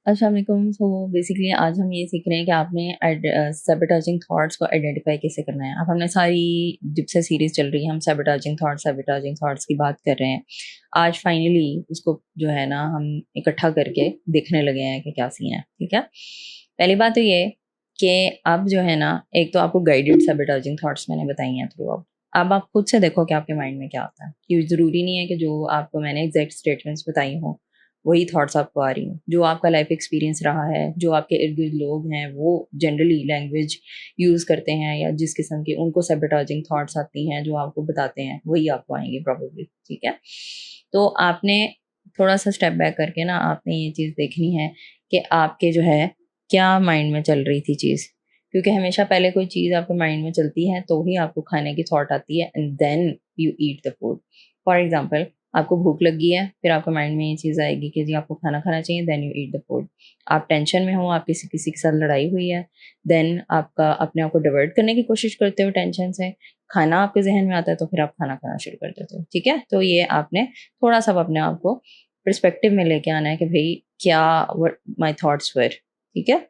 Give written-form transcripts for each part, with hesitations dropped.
अस्सलाम वालेकुम। So basically आज हम ये सीख रहे हैं कि आपने सैबोटाजिंग थॉट्स को आइडेंटिफाई कैसे करना है। अब हमने सारी जब से सीरीज़ चल रही है हम सैबोटाजिंग थॉट्स की बात कर रहे हैं। आज फाइनली उसको जो है ना हम इकट्ठा करके देखने लगे हैं कि क्या सीन है, ठीक है? पहली बात तो ये कि अब जो है ना एक तो आपको गाइडेड सैबोटाजिंग थॉट्स मैंने बताई हैं थ्रू आउट। अब आप खुद से देखो कि आपके माइंड में क्या आता है। ये ज़रूरी नहीं है कि जो आपको मैंने एग्ज़ैक्ट स्टेटमेंट्स बताई हों वही थॉट्स आपको आ रही हों। जो आपका लाइफ एक्सपीरियंस रहा है, जो आपके इर्द-गिर्द लोग हैं, वो जनरली लैंग्वेज यूज़ करते हैं या जिस किस्म के उनको सैबोटाजिंग थॉट्स आती हैं, जो आपको बताते हैं, वही आपको आएँगे प्रोबेबली, ठीक है? तो आपने थोड़ा-सा स्टेप बैक करके ना आपने ये चीज़ देखनी है कि आपके जो है, क्या माइंड में चल रही थी चीज़। क्योंकि हमेशा पहले कोई चीज़ आपके माइंड में चलती है, तो ही आपको खाने की थॉट आती है and then you eat the food. For example आपको भूख लगी है, फिर आपके माइंड में ये चीज़ आएगी कि जी आपको खाना खाना चाहिए, then you eat the food. आप टेंशन में हो, आप किसी किसी के साथ लड़ाई हुई है, देन आपका अपने आप को डाइवर्ट करने की कोशिश करते हो टेंशन से, खाना आपके ज़हन में आता है तो फिर आप खाना खाना शुरू कर देते हो, ठीक है? तो ये आपने थोड़ा-सा अब अपने आप को पर्सपेक्टिव में लेके आना है कि भई क्या व्हाट माय थॉट्स वर, ठीक है?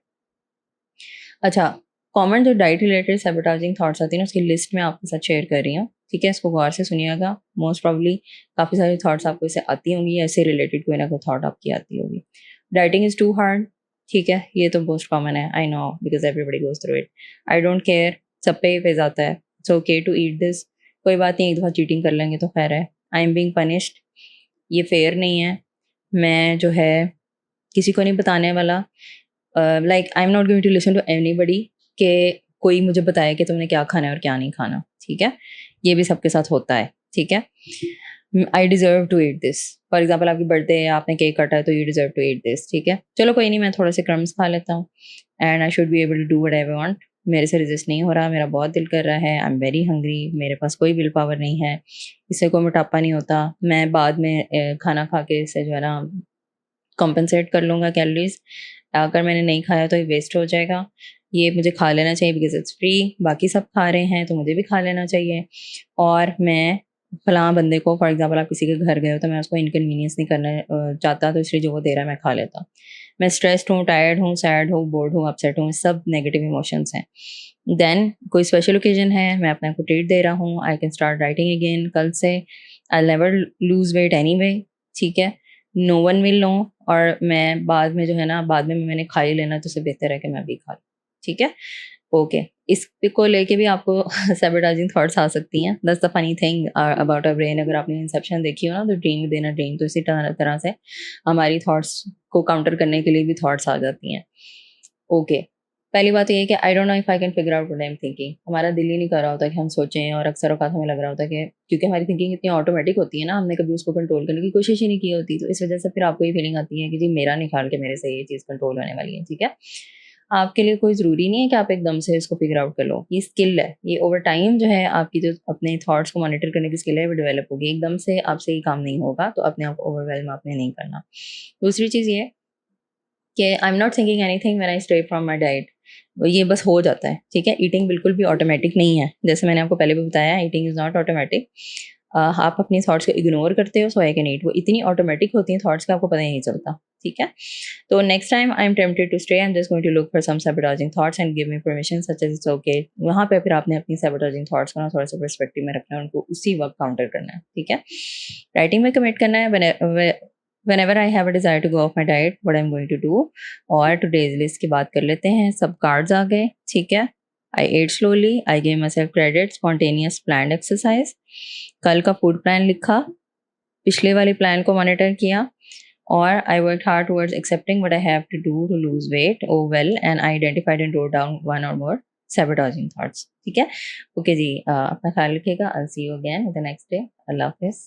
अच्छा, कॉमन जो डाइट रिलेटेड सैबोटाजिंग थॉट्स आती है ना, उसकी लिस्ट मैं आपके साथ शेयर कर रही हूँ, ठीक है? इसको गौर से सुनिएगा। मोस्ट प्रोबेबली काफ़ी सारी थॉट्स आपको इससे आती होंगी या इससे रिलेटेड कोई ना कोई थॉट आपकी आती होगी। डाइटिंग इज़ टू हार्ड, ठीक है? ये तो मोस्ट कॉमन है, I know because everybody goes through it. I don't care, सब पे ही फेज़ आता है। It's okay to eat this, कोई बात नहीं, एक दफ़ा चीटिंग कर लेंगे तो खैर है। आई एम बीइंग पनिश्ड, ये फेयर नहीं है। मैं जो है किसी को नहीं बताने वाला। Like I am not going to listen to anybody कि कोई मुझे बताए कि तुमने क्या खाना है और क्या नहीं खाना, ठीक है? ये भी सबके साथ होता है, ठीक है? I deserve to eat this. For example आपकी बर्थडे है, आपने केक काटा है तो you deserve to eat this, ठीक है? चलो कोई नहीं, मैं थोड़े से क्रम्ब्स खा लेता हूँ and I should be able to do what I want. मेरे से रेज़िस्ट नहीं हो रहा, मेरा बहुत दिल कर रहा है, आई एम वेरी हंग्री, मेरे पास कोई विल पावर नहीं है, इससे कोई मोटापा नहीं होता। मैं बाद में खाना खा के इससे जो है ना कॉम्पेंसेट कर लूँगा कैलोरीज़। अगर मैंने नहीं खाया तो ये वेस्ट हो जाएगा। ये मुझे खा लेना चाहिए बिकॉज़ इट्स फ्री, बाकी सब खा रहे हैं तो मुझे भी खा लेना चाहिए। और मैं फलाँ बंदे को फॉर एग्ज़ाम्पल आप किसी के घर गए हो तो मैं उसको इनकन्वीनियंस नहीं करना चाहता, तो इसलिए जो वो दे रहा है मैं खा लेता हूँ। मैं स्ट्रेस्ड हूँ, टायर्ड हूँ, सैड हूँ, बोर्ड हूँ, अपसेट हूँ, सब नेगेटिव इमोशंस हैं। देन कोई स्पेशल ओकेज़न है, मैं अपने आप को ट्रीट दे रहा हूँ, I can start writing again कल से। I will never lose weight anyway, ठीक है? No one will know. और मैं बाद में जो है ना, बाद में मैंने खा ही लेना तो उससे बेहतर है कि मैं भी खा लूँ, ठीक है? ओके, इसको लेके भी आपको सैबोटाइजिंग थॉट्स आ सकती हैं। That's the funny thing about our brain. अगर आपने इंसेप्शन देखी हो ना, तो dream with in a dream, तो इसी तरह तरह से हमारी थॉट्स को काउंटर करने के लिए भी थॉट्स आ जाती हैं। ओके, पहली बात ये है कि I don't know if I can figure out what I am thinking. हमारा दिल ही नहीं कर रहा होता कि हम सोचें, और अक्सर औक़ात हमें लग रहा होता है कि क्योंकि हमारी थिंकिंग इतनी ऑटोमेटिक होती है ना, हमने कभी उसको कंट्रोल करने की कोशिश ही नहीं की होती, तो इस वज़ह से फिर आपको ये फीलिंग आती है कि जी मेरा नहीं ख़्याल कि मेरे से ये चीज़ कंट्रोल होने वाली है, ठीक है? आपके लिए कोई ज़रूरी नहीं है कि आप एकदम से इसको फिगर आउट कर लो। ये स्किल है, ये ओवर टाइम जो है आपकी जो अपने थॉट्स को मॉनिटर करने की स्किल है वो डेवलप होगी। एकदम से आपसे ये काम नहीं होगा, तो अपने आप को ओवरवेल्म आपने नहीं करना। दूसरी चीज़ ये कि आई am not thinking anything when I stay from my diet. ये बस हो जाता है, ठीक है? ईटिंग बिल्कुल भी ऑटोमैटिक नहीं है। जैसे मैंने आपको पहले भी बताया, ईटिंग इज़ नॉट ऑटोमैटिक। आप अपनी थॉट्स को इग्नोर करते हो सो आई कैन ईट। वो इतनी ऑटोमैटिक होती हैं थॉट्स का, आपको पता ही नहीं चलता, ठीक है? तो next time I am tempted to stay, I am just going to look for some sabotaging thoughts and give me permission such as it's okay. वहाँ पे फिर आपने अपनी सैबोटाइजिंग थॉट्स को ना थोड़ा-सा पर्सपेक्टिव में रखना है, उनको उसी वक़्त काउंटर करना है, ठीक है? राइटिंग में कमिट करना है whenever I have a desire to go off my diet, what I'm going to do। और टुडेज़ लिस्ट की बात कर लेते हैं। सब कार्ड्स आ गए, ठीक है? I ate slowly, I gave myself credit, spontaneous planned exercise। कल का फूड प्लान लिखा, पिछले वाले प्लान को मॉनिटर किया, और I worked hard towards accepting what I have to do to lose weight। oh well, and I identified and wrote down one or more sabotaging thoughts। ठीक है? ओके जी, अपना ख्याल रखिएगा। I'll see you again in the next day। अल्लाह हाफ़िज़।